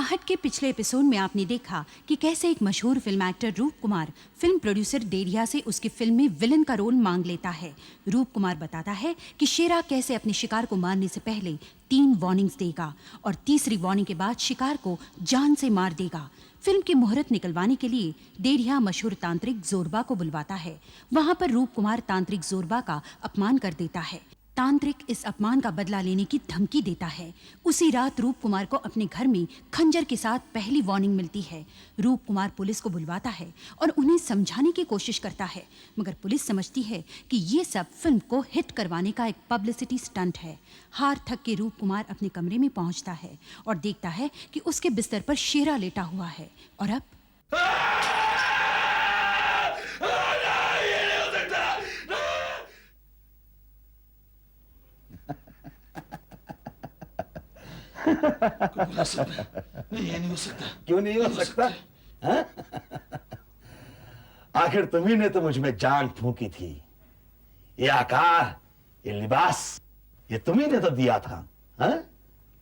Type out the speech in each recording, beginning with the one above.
आहट के पिछले एपिसोड में आपने देखा कि कैसे एक मशहूर फिल्म एक्टर रूप कुमार फिल्म प्रोड्यूसर डेढ़िया से उसकी फिल्म में विलन का रोल मांग लेता है। रूप कुमार बताता है कि शेरा कैसे अपने शिकार को मारने से पहले 3 वार्निंग्स देगा और तीसरी वार्निंग के बाद शिकार को जान से मार देगा। फिल्म की मुहूर्त निकलवाने के लिए डेढ़िया मशहूर तांत्रिक जोरबा को बुलवाता है। वहां पर रूप कुमार तांत्रिक जोरबा का अपमान कर देता है। तांत्रिक इस अपमान का बदला लेने की धमकी देता है। उसी रात रूप कुमार को अपने घर में खंजर के साथ पहली वार्निंग मिलती है। रूप कुमार पुलिस को बुलवाता है और उन्हें समझाने की कोशिश करता है, मगर पुलिस समझती है कि ये सब फिल्म को हिट करवाने का एक पब्लिसिटी स्टंट है। हार थक के रूप कुमार अपने कमरे में पहुंचता है और देखता है कि उसके बिस्तर पर शेरा लेटा हुआ है। और अब नहीं, ये नहीं हो सकता। क्यों नहीं हो सकता? आखिर तुम्ही ने तो मुझ में जान फूंकी थी। ये आकार, ये लिबास, ये तुम्ही ने तो दिया था। हा?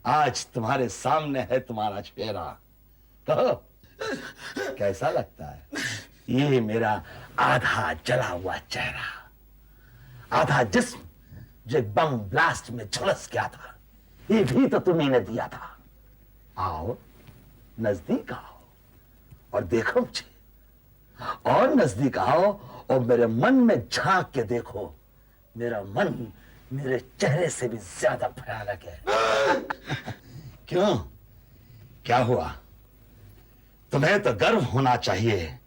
आज तुम्हारे सामने है तुम्हारा चेहरा। कहो कैसा लगता है? ये मेरा आधा जला हुआ चेहरा, आधा जिस्म जो एक बम ब्लास्ट में झुलस गया था, ये भी तो तुम्ही ने दिया था। आओ नजदीक आओ और देखो मुझे, और नजदीक आओ और मेरे मन में झांक के देखो। मेरा मन मेरे चेहरे से भी ज्यादा भयानक है। क्यों, क्या हुआ? तुम्हें तो गर्व होना चाहिए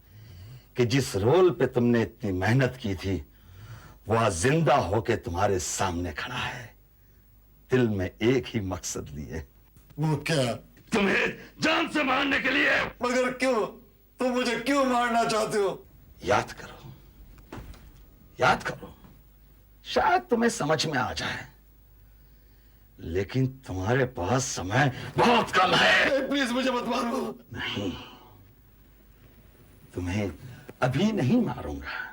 कि जिस रोल पे तुमने इतनी मेहनत की थी वह जिंदा होके तुम्हारे सामने खड़ा है, दिल में एक ही मकसद लिए। वो क्या? तुम्हें जान से मारने के लिए। मगर क्यों? तुम मुझे क्यों मारना चाहते हो? याद करो, याद करो, शायद तुम्हें समझ में आ जाए, लेकिन तुम्हारे पास समय बहुत कम है। प्लीज मुझे मत मारो। नहीं, तुम्हें अभी नहीं मारूंगा।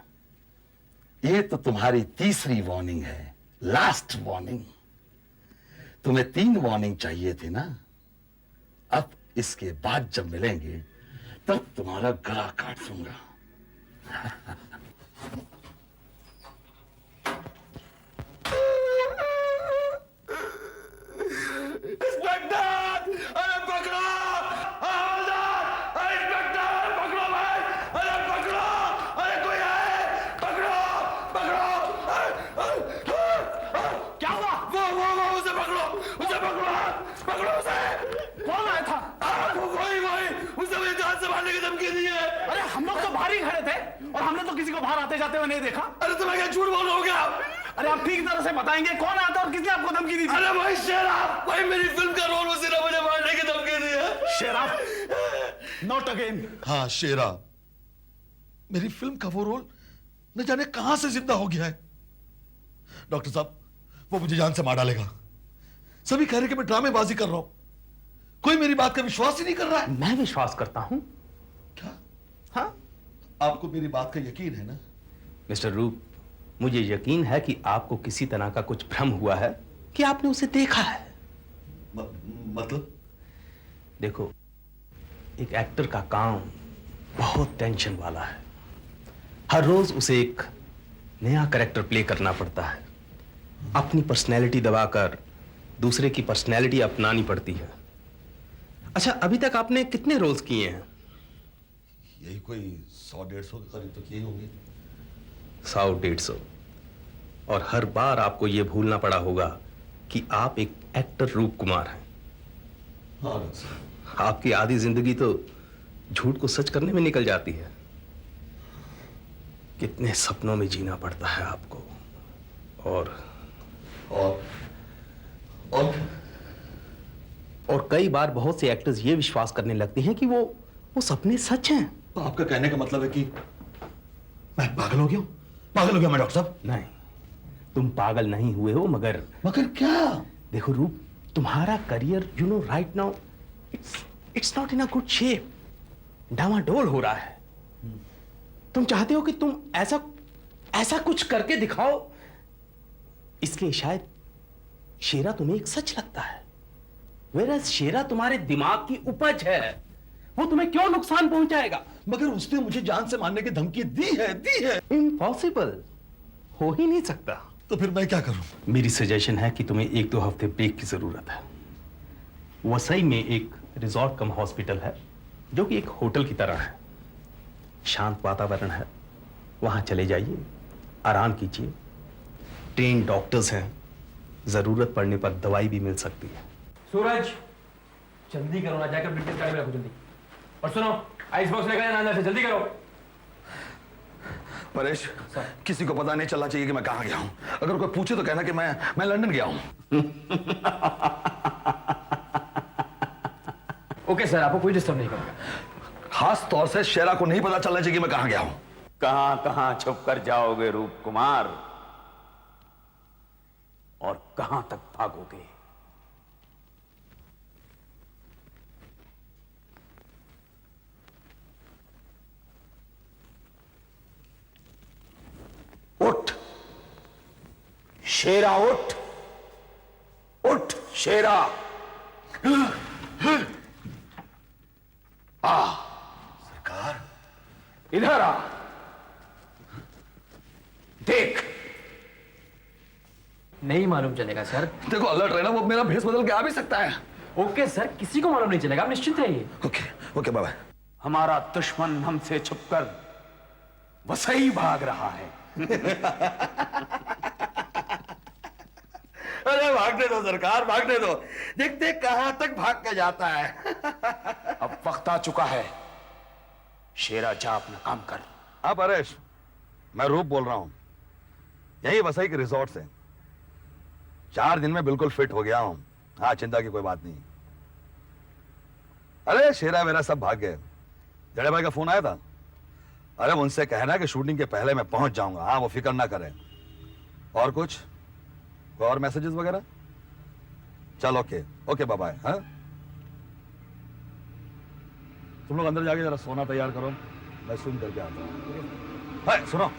ये तो तुम्हारी तीसरी वार्निंग है, लास्ट वार्निंग। तुम्हें 3 वार्निंग चाहिए थी ना? अब इसके बाद जब मिलेंगे तब तुम्हारा गला काट दूंगा। इंस्पेक्टर, अरे पकड़ो! हवलदार, अरे इंस्पेक्टर, पकड़ो भाई! अरे पकड़ो! अरे कोई है? पकड़ो! पकड़ो! क्या हुआ? वो उसे पकड़ो! उसे पकड़ो! पकड़ो उसे! कौन आया था? वही उसे मुझे जान से मारने की धमकी दी है। अरे हम लोग तो बाहर ही खड़े थे और हमने तो किसी को बाहर आते जाते हुए नहीं देखा। अरे तुम्हें क्या झूठ बोलोगे आप? अरे आप ठीक तरह से बताएंगे कौन आया था और किसने आपको धमकी दी थी? अरे भाई शेरा, भाई मेरी फिल्म का रोल उसी ने मुझे मारने की धमकी दी है। शेरा, नॉट अगेन। हाँ शेरा, मेरी फिल्म का वो रोल न जाने कहां से जिंदा हो गया है। डॉक्टर साहब, वो मुझे जान से मार डालेगा। सभी कह रहे कि मैं ड्रामेबाजी कर रहा हूं। कोई मेरी बात का विश्वास ही नहीं कर रहा है। मैं विश्वास करता हूं। क्या? हाँ आपको मेरी बात का यकीन है ना? मिस्टर रूप, मुझे यकीन है कि आपको किसी तरह का कुछ भ्रम हुआ है कि आपने उसे देखा है। मतलब? देखो, एक एक्टर का काम बहुत टेंशन वाला है। हर रोज उसे एक नया कैरेक्टर प्ले करना पड़ता है। अपनी पर्सनैलिटी दबाकर दूसरे की पर्सनैलिटी अपनानी पड़ती है। अच्छा, अभी तक आपने कितने रोल्स किए हैं? यही कोई 100-150 के करीब तो किए होंगे। 100-150। और हर बार आपको यह भूलना पड़ा होगा कि आप एक एक्टर रूप कुमार हैं। हाँ डॉक्टर साहब। आपकी आधी जिंदगी तो झूठ को सच करने में निकल जाती है। कितने सपनों में जीना पड़ता है आपको। और कई बार बहुत से एक्टर्स ये विश्वास करने लगते हैं कि वो सपने सच हैं। तो आपका कहने का मतलब है कि मैं पागल हो गया हूं? पागल हो गया मैं डॉक्टर साहब? नहीं, तुम पागल नहीं हुए हो, मगर क्या? देखो रूप, तुम्हारा career right now it's not in a good shape. डामाडोल हो रहा है। तुम चाहते हो कि तुम ऐसा कुछ करके दिखाओ, इसलिए शायद शेरा तुम्हें एक सच लगता है। Whereas शेरा तुम्हारे दिमाग की उपज है, वो तुम्हें क्यों नुकसान पहुंचाएगा? मगर उसने मुझे जान से मारने की धमकी दी है। इम्पॉसिबल, हो ही नहीं सकता। तो फिर मैं क्या करूं? मेरी सजेशन है कि तुम्हें 1-2 हफ्ते ब्रेक की जरूरत है। वसई में एक रिजॉर्ट कम हॉस्पिटल है जो कि एक होटल की तरह है। शांत वातावरण है, वहां चले जाइए, आराम कीजिए। ट्रेन डॉक्टर्स हैं, जरूरत पड़ने पर दवाई भी मिल सकती है। सूरज, जल्दी करो ना, जाकर ब्रिटिश गाड़ी में रखो जल्दी। और सुनो, आइस बॉक्स लेकर आना अंदर से, जल्दी करो। परेश, किसी को पता नहीं चलना चाहिए कि मैं कहां गया हूं। अगर कोई पूछे तो कहना कि मैं लंदन गया हूं। ओके सर, आपको कोई डिस्टर्ब नहीं करूंगा। खास तौर से शेरा को नहीं पता चलना चाहिए कि मैं कहां गया हूं। कहां कहां छुप कर जाओगे रूप कुमार, और कहां तक भागोगे? उठ शेरा, उठ उठ शेरा। सरकार, इधर आ, देख। नहीं मालूम चलेगा सर। देखो अलर्ट रहना, वो मेरा भेष बदल के आ भी सकता है। ओके सर, किसी को मालूम नहीं चलेगा, आप निश्चिंत रहिए। Okay bye bye. हमारा दुश्मन हमसे छुपकर वसई भाग रहा है। अरे भागने दो सरकार, भागने दो। देखते कहां तक भाग के जाता है। अब वक्त आ चुका है, शेरा जा अपना काम कर। हाँ परेश, मैं रूप बोल रहा हूं, यही वसई के रिजॉर्ट से। 4 दिन में बिल्कुल फिट हो गया हूं। हाँ, चिंता की कोई बात नहीं। अरे शेरा मेरा सब भाग गए। जड़े भाई का फोन आया था। अरे उनसे कहना कि शूटिंग के पहले मैं पहुंच जाऊंगा। हाँ, वो फिक्र ना करें। और कुछ और मैसेजेस वगैरह? चल ओके बाय बाय। हाँ, तुम लोग अंदर जाके जरा सोना तैयार करो, मैं सुन करके आता हूँ। हाय सुनो,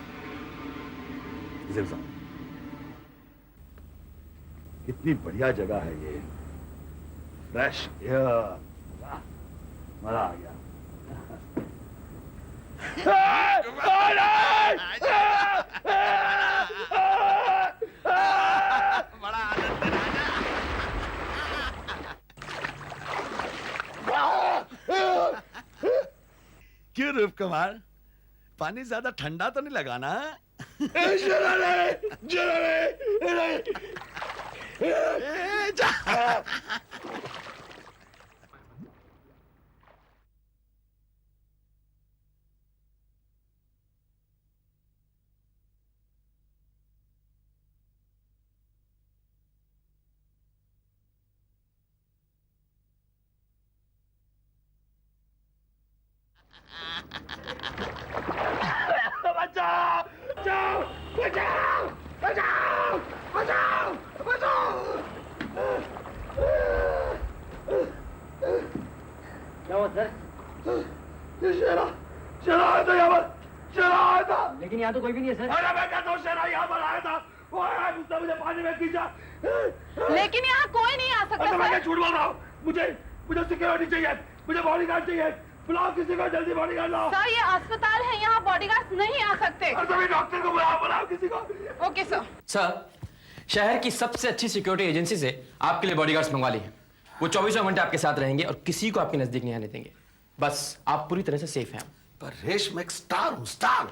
इसे भी सुनो। कितनी बढ़िया जगह है ये, फ्रेश एयर, मजा आ गया। बड़ा आनंद राजा। क्यों रूप कुमार, पानी ज्यादा ठंडा तो नहीं लगा ना? क्या हुआ सर? शेरा आया था यहाँ पर, शेरा आया था। लेकिन यहाँ तो कोई भी नहीं है सर। अरे मैं कहता हूँ शेरा यहाँ पर आया था, वो आया, उसने मुझे पानी में खींचा। लेकिन यहाँ कोई नहीं आ सकता अच्छा, मैं क्या सर। झूठ बोल रहा हूँ? मुझे सिक्योरिटी चाहिए, मुझे बॉडीगार्ड चाहिए। बुलाओ किसी को, जल्दी बॉडीगार्ड लाओ। सर ये अस्पताल है, यहाँ बॉडीगार्ड नहीं आ सकते। और सभी डॉक्टर को बुलाओ किसी को। Okay sir. सर, शहर की सबसे अच्छी सिक्योरिटी एजेंसी से आपके लिए बॉडीगार्ड्स मंगवा लिए हैं। वो 24 घंटे आपके साथ रहेंगे और किसी को आपके नजदीक नहीं आने देंगे। बस आप पूरी तरह से सेफ हैं। पर रेश, मैं एक स्टार हूँ, स्टार।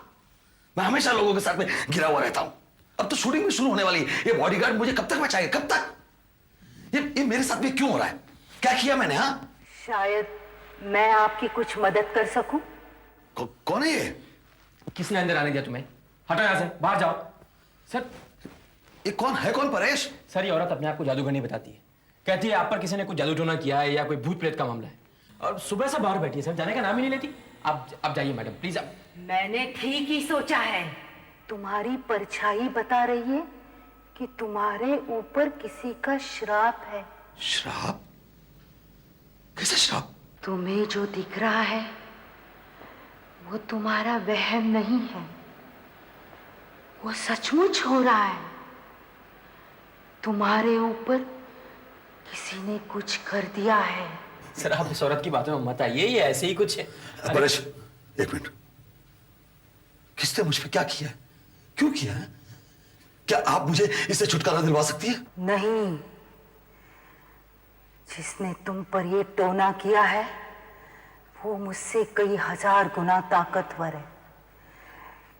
मैं हमेशा लोगों के साथ में घिरा हुआ रहता हूँ। अब तो शूटिंग भी शुरू होने वाली है। ये बॉडीगार्ड मुझे कब तक बचाएगा, कब तक? ये मेरे साथ में क्यों हो रहा है? क्या किया मैंने? हाँ, शायद मैं आपकी कुछ मदद कर सकूं। कौन है ये? किसने अंदर आने दिया तुम्हें? हटो यहाँ से, बाहर जाओ। सर, ये कौन है? कौन परेश? सर ये औरत अपने आप को जादूगर नहीं बताती है। कहती है आप पर किसी ने कुछ जादू टोना किया है या कोई भूत प्रेत का मामला है। और सुबह से बाहर बैठी है सर, जाने का नाम ही नहीं लेती। आप जाइए मैडम, प्लीज। आप मैंने ठीक ही सोचा है। तुम्हारी परछाई बता रही है कि तुम्हारे ऊपर किसी का श्राप है। श्राप? कैसा श्राप? तुम्हें जो दिख रहा है वो तुम्हारा वहम नहीं है, वो सचमुच हो रहा है। तुम्हारे ऊपर किसी ने कुछ कर दिया है। सर आप इस औरत की बातों में मत आइए, ये ऐसे ही कुछ है। परेश, एक मिनट। किसने मुझ पे क्या किया है? क्यों किया है? क्या आप मुझे इससे छुटकारा दिलवा सकती है? नहीं, जिसने तुम पर ये टोना किया है वो मुझसे कई हजार गुना ताकतवर है।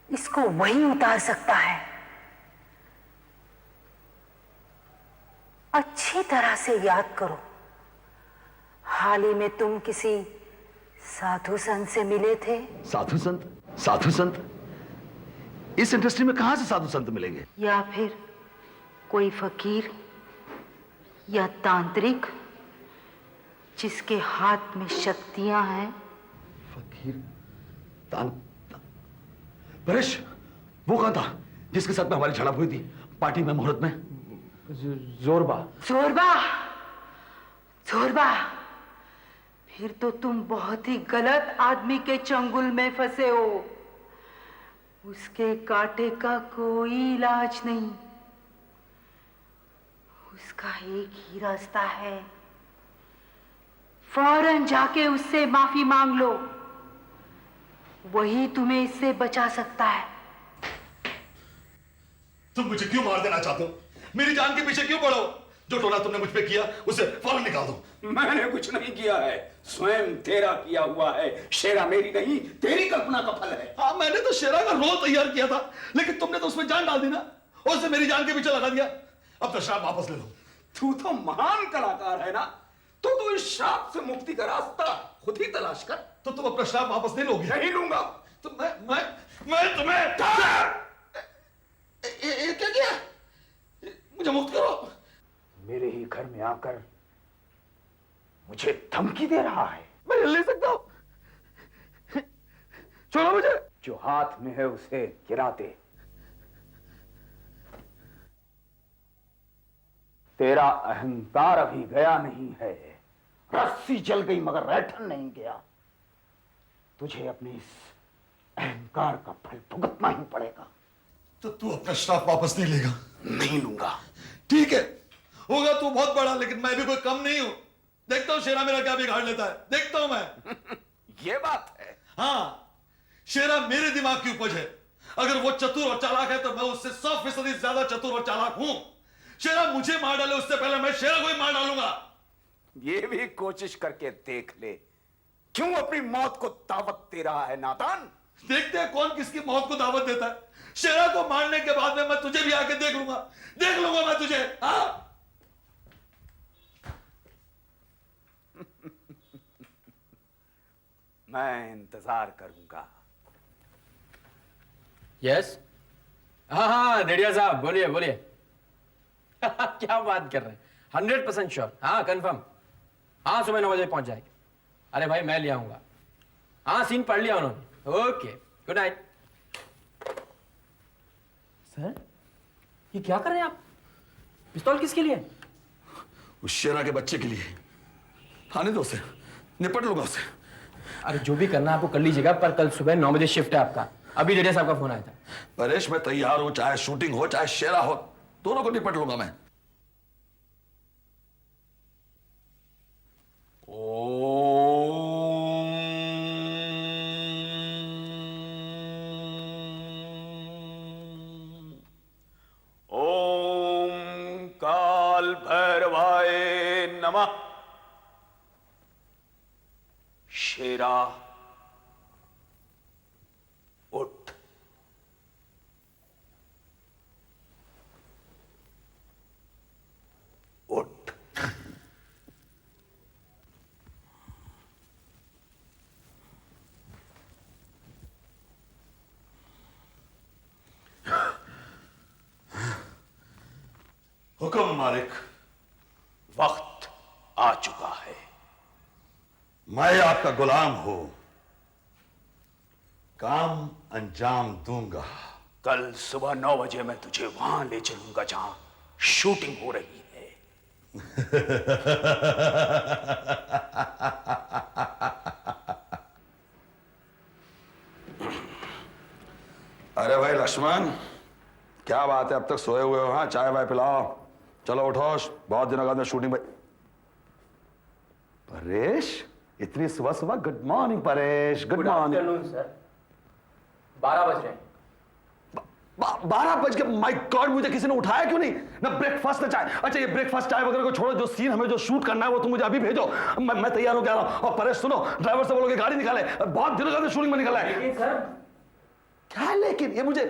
इसको वही उतार सकता है। अच्छी तरह से याद करो, हाल ही में तुम किसी साधु संत से मिले थे। साधु संत? साधु संत? इस इंडस्ट्री में कहां से साधु संत मिलेंगे? या फिर कोई फकीर या तांत्रिक जिसके हाथ में शक्तियां हैं। फकीर? परेश, वो कौन था जिसके साथ में हमारी झड़प हुई थी पार्टी में, मुहूर्त में? जोरबा। जोरबा, जोरबा, फिर तो तुम बहुत ही गलत आदमी के चंगुल में फंसे हो। उसके कांटे का कोई इलाज नहीं। उसका एक ही रास्ता है, फौरन जाके उससे माफी मांग लो। वही तुम्हें इससे बचा सकता है। तुम मुझे क्यों मार देना चाहते हो? मेरी जान के पीछे क्यों पड़ो? जो टोना तुमने मुझ पे किया उसे फौरन निकाल दो। मैंने कुछ नहीं किया है, स्वयं तेरा किया हुआ है। शेरा मेरी नहीं, तेरी कल्पना का फल है। हाँ, मैंने तो शेरा का रोल तैयार किया था, लेकिन तुमने तो उसमें जान डाल दी ना, और उसे मेरी जान के पीछे लगा दिया। अब तो श्राप वापस ले लो। तू तो महान कलाकार है ना, तो इस श्राप से मुक्ति का रास्ता खुद ही तलाश कर। तो तुम अपना श्राप वापस नहीं लोगे? नहीं लूंगा। तो मैं तुम्हें ये क्या किया? मुझे मुक्त करो। मेरे ही घर में आकर मुझे धमकी दे रहा है। मैं हिल नहीं सकता हूं। छोड़ो मुझे। जो हाथ में है उसे गिरा दे। तेरा अहंकार अभी गया नहीं है। रस्सी जल गई मगर रहठन नहीं गया। तुझे अपने इस अहंकार का फल भुगतना ही पड़ेगा। तो तू अपना श्राप वापस नहीं लेगा? नहीं लूंगा। ठीक है, होगा तू बहुत बड़ा, लेकिन मैं भी कोई कम नहीं हूं। देखता हूं शेरा मेरा क्या बिगाड़ लेता है, देखता हूं मैं। ये बात है। हाँ, शेरा मेरे दिमाग की उपज है। अगर वो चतुर और चालाक है तो मैं उससे 100% ज्यादा चतुर और चालाक हूं। शेरा मुझे मार डाले उससे पहले मैं शेरा को ही मार डालूंगा। ये भी कोशिश करके देख ले। क्यों अपनी मौत को दावत दे रहा है नादान? देखते हैं कौन किसकी मौत को दावत देता है। शेरा को मारने के बाद में मैं तुझे भी आके देख लूंगा मैं तुझे। हाँ, मैं इंतजार करूंगा। यस। हाँ हाँ डेढ़िया साहब, बोलिए बोलिए। क्या बात कर रहे हैं? 100% श्योर। हाँ कंफर्म। हाँ सुबह 9 बजे पहुंच जाएगी। अरे भाई मैं ले आऊंगा। हाँ सीन पढ़ लिया उन्होंने। Okay good night. सर ये क्या कर रहे हैं आप? पिस्तौल किसके लिए? उस शेरा के बच्चे के लिए। आने दो उसे, निपट लूंगा उसे। अरे जो भी करना है आपको कर लीजिएगा, पर कल सुबह 9 बजे शिफ्ट है आपका। अभी डेढ़िया साहब का फोन आया था। परेश मैं तैयार हूं, चाहे शूटिंग हो चाहे शेरा हो, दोनों को निपट लूंगा मैं। ओम काल भैरवाय नमः। शेरा उठ। उठ। हुक्म मालिक। वक्त आ चुका है। मैं आपका गुलाम हूं, काम अंजाम दूंगा। कल सुबह 9 बजे मैं तुझे वहां ले चलूंगा जहां शूटिंग हो रही है। अरे भाई लक्ष्मण, क्या बात है, अब तक सोए हुए हो? हाँ, चाय वाय पिलाओ। चलो उठो, बहुत दिनों बाद में शूटिंग। भाई परेश, इतनी सुबह सुबह good morning Paresh, good morning. Sir 12 बज रहे हैं। 12 बज के, माय गॉड, मुझे किसी ने उठाया क्यों नहीं? ना ब्रेकफास्ट ना चाय। अच्छा ये ब्रेकफास्ट चाय वगैरह को छोड़ो, जो सीन हमें जो शूट करना है वो तुम मुझे अभी भेजो। मैं तैयार होकर आ रहा हूं। और परेश सुनो, ड्राइवर से बोलो कि गाड़ी निकाले, बहुत दिनों से शूटिंग में निकला है। लेकिन सर, क्या लेकिन? ये मुझे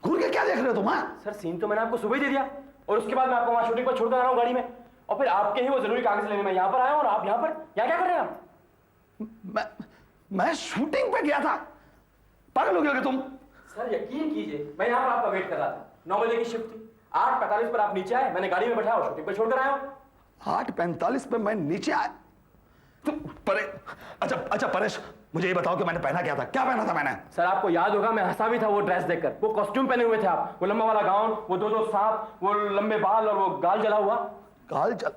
घूर के क्या देख रहे हो तुम? हाँ, सर सीन तो मैंने आपको सुबह ही दे दिया और उसके बाद मैं आपको वहां शूटिंग पर छोड़ कर आ रहा हूं गाड़ी में, और फिर आपके ही वो जरूरी कागज लेने मैं यहाँ पर आया हूं और आप यहाँ क्या कर रहे हैं आप? मैं शूटिंग पे गया था। पागल हो गया क्या तुम? सर यकीन कीजिए, मैं यहाँ पर आपका वेट कर रहा था। 9 बजे की शिफ्ट थी, 8:45 पर आप नीचे आए, मैंने गाड़ी में बैठा और शूटिंग पर छोड़कर आया हूँ। 8:45 पे मैं नीचे आया? तो अच्छा परेश, मुझे ये बताओ कि मैंने पहना क्या था? क्या पहना था मैंने? सर आपको याद होगा, मैं हंसा भी था वो ड्रेस देखकर। वो कॉस्ट्यूम पहने हुए थे आप, वो लंबा वाला गाउन, वो दो सांप, वो लंबे बाल और वो गाल जला हुआ। गाल जल?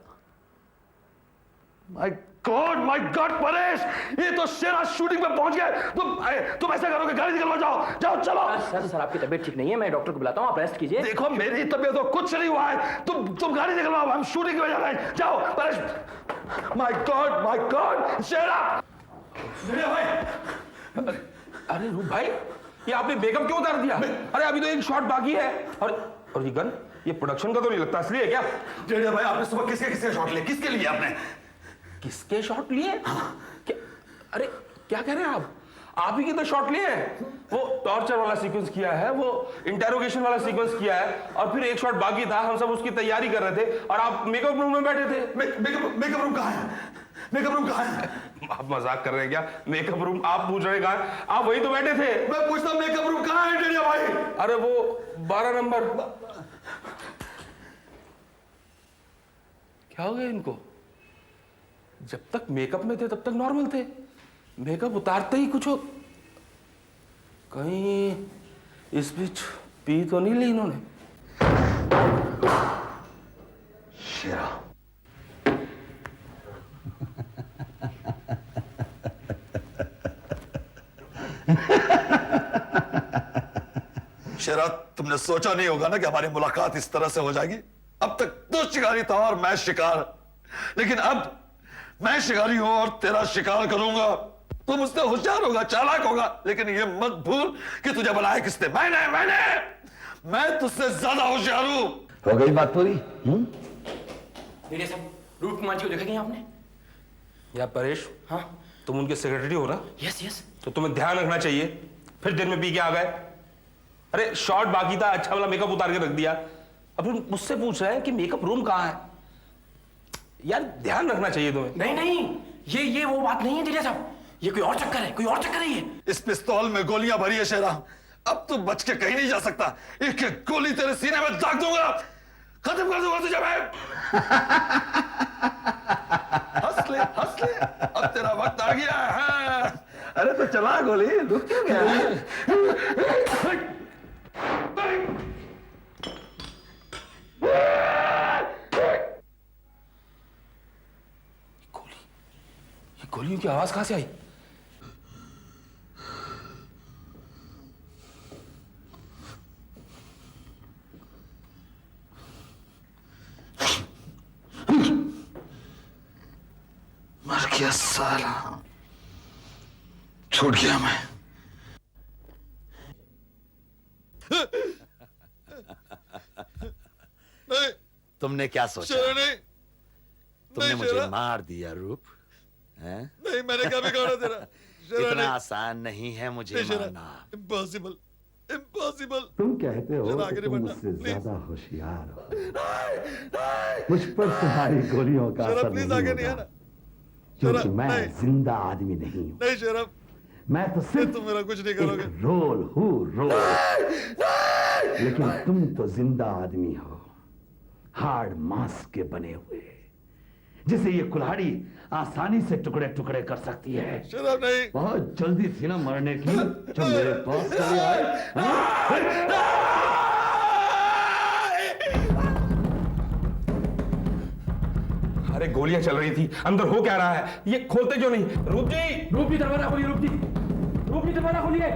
माय गॉड परेश, ये तो शेरा शूटिंग पे पहुंच गए। तुम ऐसा करोगे, गाड़ी निकलवा, जाओ चलो। सर आपकी तबीयत ठीक नहीं है, मैं डॉक्टर को बुलाता हूँ, आप रेस्ट कीजिए। देखो मेरी तबीयत तो कुछ नहीं हुआ है, तुम गाड़ी निकलवाओ, हम शूटिंग पे जा रहे हैं। जाओ परेश। माय गॉड शेरा। भाई, अरे रूप भाई, ये आपने मेकअप क्यों उतार दिया? अरे अभी तो एक शॉट बाकी है। और ये गन, ये प्रोडक्शन का तो नहीं लगता, असली है क्या? जेडिया भाई, आपने सुबह किसके शॉट लिए? किसके लिए आपने? किसके शॉट लिए? क्या? अरे क्या कह रहे हैं आप ही के तो शॉट लिए हैं। वो टॉर्चर वाला सीक्वेंस किया है, वो इंटेरोगेशन वाला सीक्वेंस किया है, और फिर एक शॉट बाकी था, हम सब उसकी तैयारी कर रहे थे और आप मेकअप रूम में बैठे थे। मेकअप रूम कहाँ है? मेकअप रूम कहाँ है? आप मजाक कर रहे हैं क्या? मेकअप रूम आप पूछ रहे हैं कहाँ है? आप वही तो बैठे थे। मैं पूछता हूँ मेकअप रूम कहाँ है जेडिया भाई? अरे वो 12 नंबर। क्या हो गया इनको? जब तक मेकअप में थे तब तक नॉर्मल थे, मेकअप उतारते ही कुछ हो। कहीं इस बीच पी तो नहीं ली इन्होंने? शेरा, शेरा, तुमने सोचा नहीं होगा ना कि हमारी मुलाकात इस तरह से हो जाएगी। अब तक तो शिकारी था और मैं शिकार, लेकिन अब मैं शिकारी हूं और तेरा शिकार करूंगा। तू मुझसे होशियार होगा, चालाक होगा, लेकिन ये मत भूल कि तुझे बनाया किसने? मैं तुझसे ज्यादा होशियार हूं। हो गई बात पूरी? देखिए साहब, रूप कुमार जी को देखा कहीं आपने? या परेश, हाँ तुम उनके सेक्रेटरी हो ना? यस। तो तुम्हें ध्यान रखना चाहिए, फिर दिन में पी के आ गए। अरे शॉट बाकी था, अच्छा वाला मेकअप उतार के रख दिया, अब फिर मुझसे पूछ रहे हैं कि मेकअप रूम कहाँ है। यार ध्यान रखना चाहिए तुम्हें। नहीं, ये वो बात नहीं है जेठा साहब, ये कोई और चक्कर है, ये। इस पिस्तौल में गोलियां भरी है शेरा, अब तू बच के कहीं नहीं जा सकता। एक एक गोली तेरे सीने में दाग दूंगा, खत्म कर दूंगा तुझे मैं। हंस ले, अब तेरा वक्त आ गया है। अरे तो चला गोली, रुक क्यों गया? गोलियों की आवाज कहां से आई? मर गया साला, छूट गया मैं। नहीं, तुमने क्या सोचा? नहीं, तुमने मुझे मार दिया रूप? नहीं, मैंने क्या बिगाड़ा तेरा? इतना आसान नहीं है मुझे मारना। इम्पॉसिबल। तुम कहते हो कि तुम मुझसे ज्यादा होशियार हो, मुझ पर तुम्हारी गोलियों का असर नहीं होगा, क्योंकि मैं जिंदा आदमी नहीं हूँ। नहीं शेरफ, मैं तो सिर्फ तुम मेरा कुछ नहीं करोगे। रोल हूँ, रोल। लेकिन तुम तो जिंदा आदमी हो, हार्ड मांस के बने हुए, जिसे ये कुल्हाड़ी आसानी से टुकड़े टुकड़े कर सकती है। शराब नहीं। बहुत जल्दी थी ना मरने की, जो मेरे पास चले आए। अरे गोलियां चल रही थी, अंदर हो क्या रहा है? ये खोलते क्यों नहीं? रूप जी दरवाजा खोलिए, रूप जी दरवाजा खोलिए।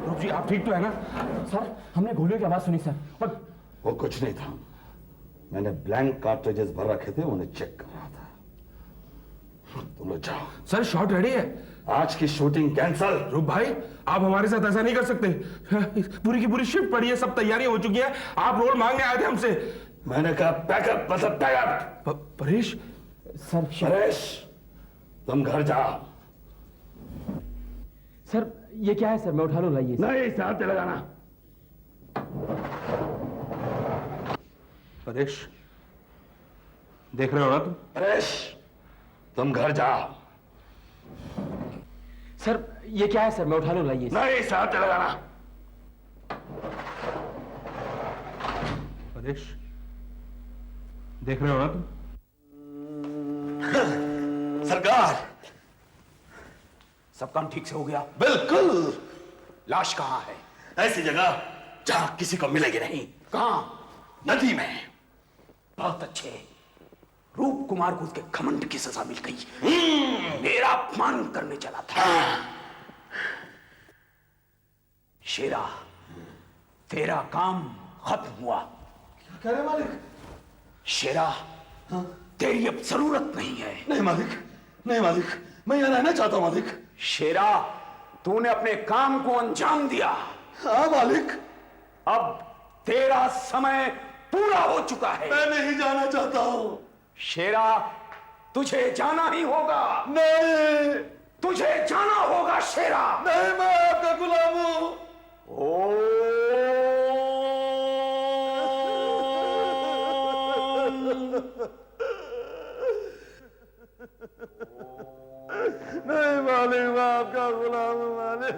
रूप जी आप ठीक तो है ना? सर हमने गोलियों की आवाज सुनी सर। वो कुछ नहीं था, मैंने ब्लैंक कार्ट्रिजेस भर रखे थे, उन्हें चेक कर रहा था। तुम लोग जाओ। सर शॉट रेडी है। आज की शूटिंग कैंसल। रूप भाई आप हमारे साथ ऐसा नहीं कर सकते। पूरी की पूरी शिफ्ट पड़ी है, सब तैयारियां हो चुकी हैं, आप रोल मांगने आए थे हमसे। मैंने कहा पैकअप मतलब पैकअप। परेश सर। परेश तुम घर जाओ। सर ये क्या है सर, मैं उठा लूं, लाइए। नहीं, इसे हाथ लगाना। परेश देख रहे हो ना तुम? परेश तुम घर जाओ। सर ये क्या है सर, मैं उठा लूं, लाइए। नहीं, इसे हाथ लगाना। परेश देख रहे हो ना तुम? सरकार सब काम ठीक से हो गया? बिल्कुल। लाश कहाँ है? ऐसी जगह जहां किसी को मिलेगी नहीं। कहाँ? नदी में। बहुत अच्छे। रूप कुमार को उसके घमंड की सजा मिल गई। मेरा अपमान करने चला था। शेरा तेरा काम खत्म हुआ। क्या कह रहे मालिक? शेरा तेरी अब जरूरत नहीं है। नहीं मालिक, नहीं मालिक, मैं यहाँ रहना चाहता हूँ मालिक। शेरा तूने अपने काम को अंजाम दिया। हाँ मालिक। अब तेरा समय पूरा हो चुका है। मैं नहीं जाना चाहता हूँ। शेरा तुझे जाना ही होगा। नहीं, तुझे जाना होगा शेरा। नहीं, मैं आपका गुलाम हूँ। नहीं मालिक, मैं आपका गुलाम हूँ मालिक।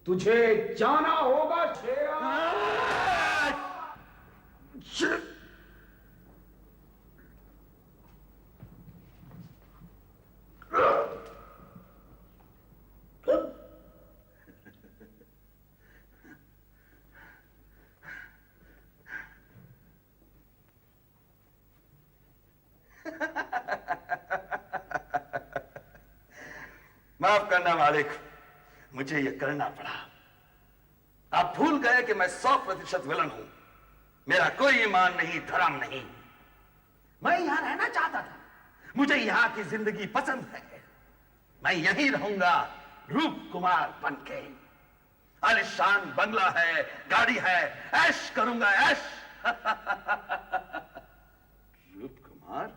तुझे जाना होगा शेरा। माफ करना मालिक, मुझे यह करना पड़ा। आप भूल गए कि मैं 100% विलन हूं। मेरा कोई ईमान नहीं, धर्म नहीं। मैं यहां रहना चाहता था। मुझे यहां की जिंदगी पसंद है। मैं यहीं रहूंगा रूप कुमार बनके। आलिशान बंगला है, गाड़ी है, ऐश करूंगा ऐश। रूप कुमार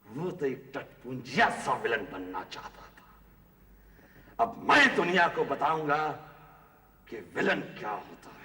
वो तो एक टटपुंजिया सा विलन बनना चाहता था। अब मैं दुनिया को बताऊंगा कि विलन क्या होता है।